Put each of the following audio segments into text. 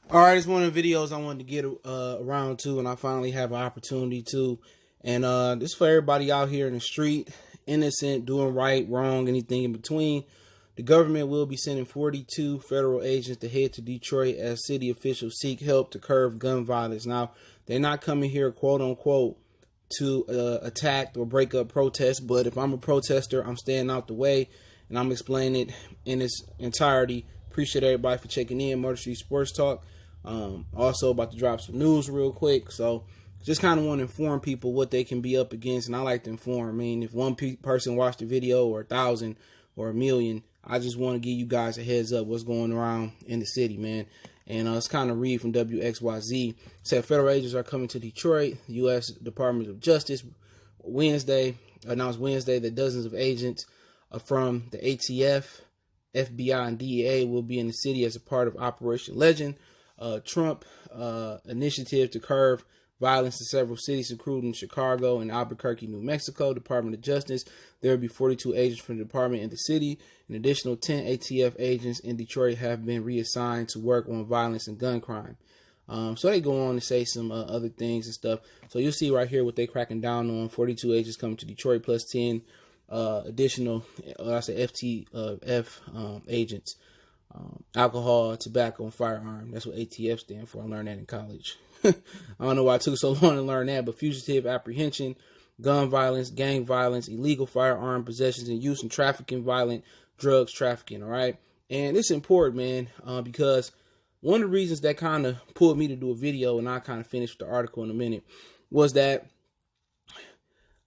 All right, it's one of the videos I wanted to get around to, and I finally have an opportunity to. And this is for everybody out here in the street, innocent, doing right, wrong, anything in between. The government will be sending 42 federal agents to head to Detroit as city officials seek help to curb gun violence. Now, they're not coming here, quote unquote, to attack or break up protests. But if I'm a protester, I'm staying out the way, and I'm explaining it in its entirety. Appreciate everybody for checking in. Murder Street Sports Talk. Also about to drop some news real quick. So just kind of want to inform people what they can be up against. And I like to inform. I mean, if one person watched the video or 1,000 or 1,000,000, I just want to give you guys a heads up what's going around in the city, man. And it's kind of read from WXYZ. It said federal agents are coming to Detroit. The U.S. Department of Justice announced Wednesday that dozens of agents from the ATF, FBI, and DEA will be in the city as a part of Operation Legend. Trump initiative to curb violence in several cities, including Chicago and Albuquerque, New Mexico. Department of Justice. There will be 42 agents from the department in the city. An additional 10 ATF agents in Detroit have been reassigned to work on violence and gun crime. So they go on to say some other things and stuff. So you'll see right here what they're cracking down on. 42 agents coming to Detroit plus 10 additional, FTF agents. Alcohol, tobacco, and firearm. That's what ATF stand for. I learned that in college. I don't know why it took so long to learn that, but fugitive apprehension, gun violence, gang violence, illegal firearm possessions and use, and trafficking, violent drugs trafficking. All right. And it's important, man, because one of the reasons that kind of pulled me to do a video, and I kind of finished the article in a minute, was that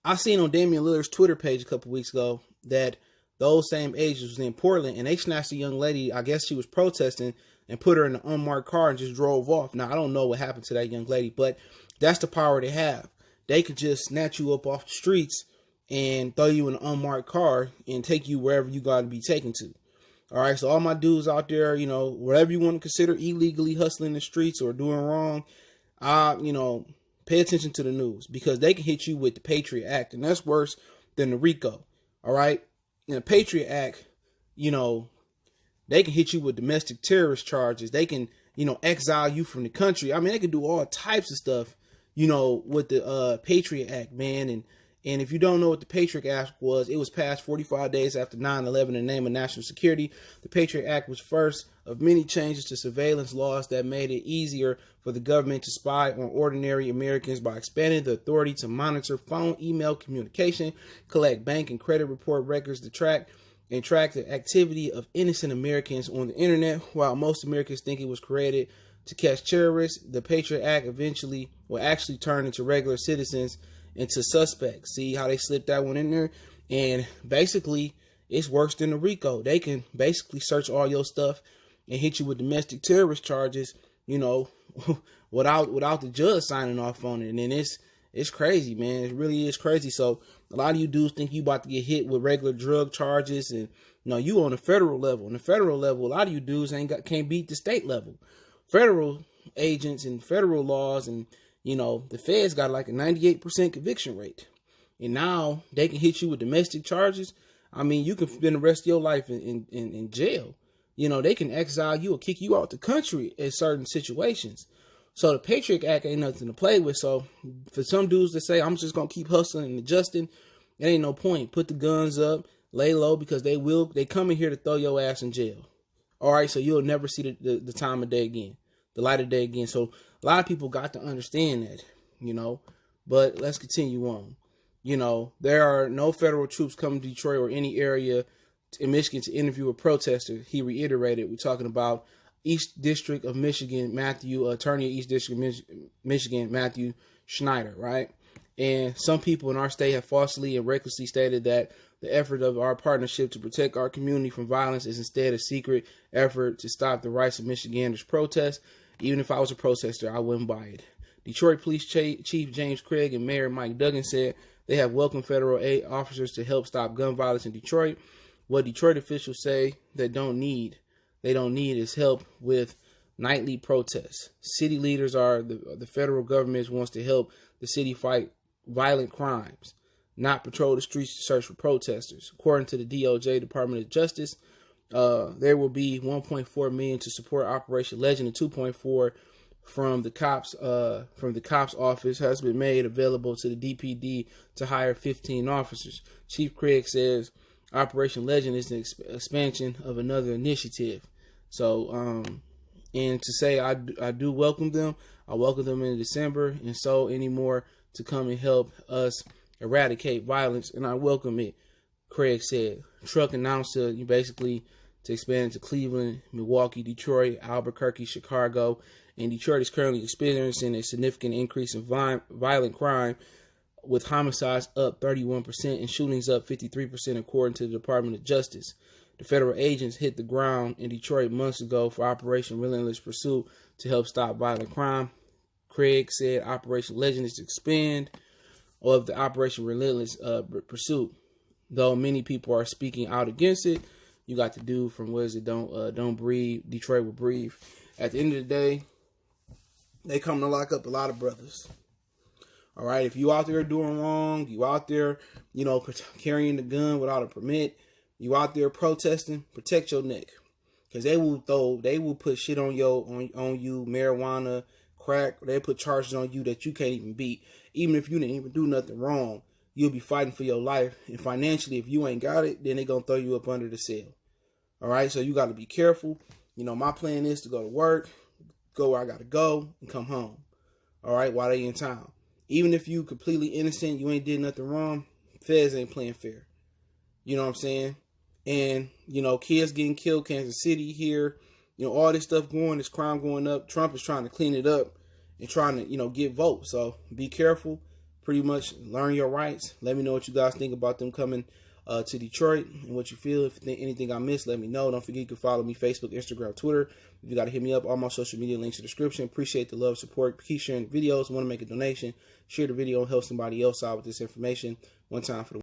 I seen on Damian Lillard's Twitter page a couple weeks ago that those same agents was in Portland, and they snatched a young lady. I guess she was protesting, and put her in an unmarked car and just drove off. Now, I don't know what happened to that young lady, but that's the power they have. They could just snatch you up off the streets and throw you in an unmarked car and take you wherever you got to be taken to. All right, so all my dudes out there, whatever you want to consider illegally hustling the streets or doing wrong, pay attention to the news, because they can hit you with the Patriot Act, and that's worse than the RICO. All right. In the Patriot Act, they can hit you with domestic terrorist charges. They can, exile you from the country. I mean, they can do all types of stuff, with the Patriot Act, man. And if you don't know what the Patriot Act was, it was passed 45 days after 9/11 in the name of national security. The Patriot Act was first of many changes to surveillance laws that made it easier for the government to spy on ordinary Americans by expanding the authority to monitor phone, email communication, collect bank and credit report records to track the activity of innocent Americans on the internet. While most Americans think it was created to catch terrorists, the Patriot Act eventually will actually turn into regular citizens into suspects. See how they slipped that one in there? And basically, it's worse than the RICO. They can basically search all your stuff and hit you with domestic terrorist charges, without the judge signing off on it. And then it's crazy, man. It really is crazy. So a lot of you dudes think you about to get hit with regular drug charges, and you on the federal level. On the federal level, a lot of you dudes can't beat the state level. Federal agents and federal laws, and the feds got like a 98% conviction rate, and now they can hit you with domestic charges. I mean, you can spend the rest of your life in jail. They can exile you or kick you out the country in certain situations. So the Patriot Act ain't nothing to play with. So for some dudes to say, I'm just going to keep hustling and adjusting, it ain't no point. Put the guns up, lay low, because they come in here to throw your ass in jail. All right, so you'll never see the time of day again, the light of day again. So a lot of people got to understand that, but let's continue on. There are no federal troops coming to Detroit or any area in Michigan to interview a protester. He reiterated. We're talking about East District of Michigan, Attorney of East District of Michigan, Matthew Schneider, right? And some people in our state have falsely and recklessly stated that the effort of our partnership to protect our community from violence is instead a secret effort to stop the rights of Michiganders protest. Even if I was a protester, I wouldn't buy it. Detroit Police Chief James Craig and Mayor Mike Duggan said they have welcomed federal aid officers to help stop gun violence in Detroit. What Detroit officials say they don't need is help with nightly protests. City leaders the federal government wants to help the city fight violent crimes, not patrol the streets to search for protesters. According to the DOJ, Department of Justice, There will be 1.4 million to support Operation Legend, and 2.4 from the cops office has been made available to the DPD to hire 15 officers. Chief Craig says Operation Legend is an expansion of another initiative. So, and to say I do welcome them. I welcome them in December, and so any more to come and help us eradicate violence, and I welcome it. Craig said. Truck announced to expand to Cleveland, Milwaukee, Detroit, Albuquerque, Chicago, and Detroit is currently experiencing a significant increase in violent crime, with homicides up 31% and shootings up 53%, according to the Department of Justice. The federal agents hit the ground in Detroit months ago for Operation Relentless Pursuit to help stop violent crime. Craig said Operation Legend is to expand of the Operation Relentless Pursuit. Though many people are speaking out against it, you got the dude from Don't Breathe, Detroit Will Breathe. At the end of the day, they come to lock up a lot of brothers. All right, if you out there doing wrong, you out there, carrying the gun without a permit, you out there protesting, protect your neck, because they will put shit on you, marijuana, crack. They put charges on you that you can't even beat. Even if you didn't even do nothing wrong, you'll be fighting for your life. And financially, if you ain't got it, then they gonna throw you up under the cell. All right, so you got to be careful. My plan is to go to work, go where I got to go, and come home. All right, while they in town. Even if you completely innocent, you ain't did nothing wrong, feds ain't playing fair. You know what I'm saying? And, kids getting killed, Kansas City here, all this stuff this crime going up. Trump is trying to clean it up and trying to, get votes. So be careful. Pretty much learn your rights. Let me know what you guys think about them coming to Detroit and what you feel. If anything I missed, let me know. Don't forget you can follow me, Facebook, Instagram, Twitter. If you got to hit me up, all my social media links in the description. Appreciate the love, support. Keep sharing the videos. Want to make a donation, share the video and help somebody else out with this information. One time for the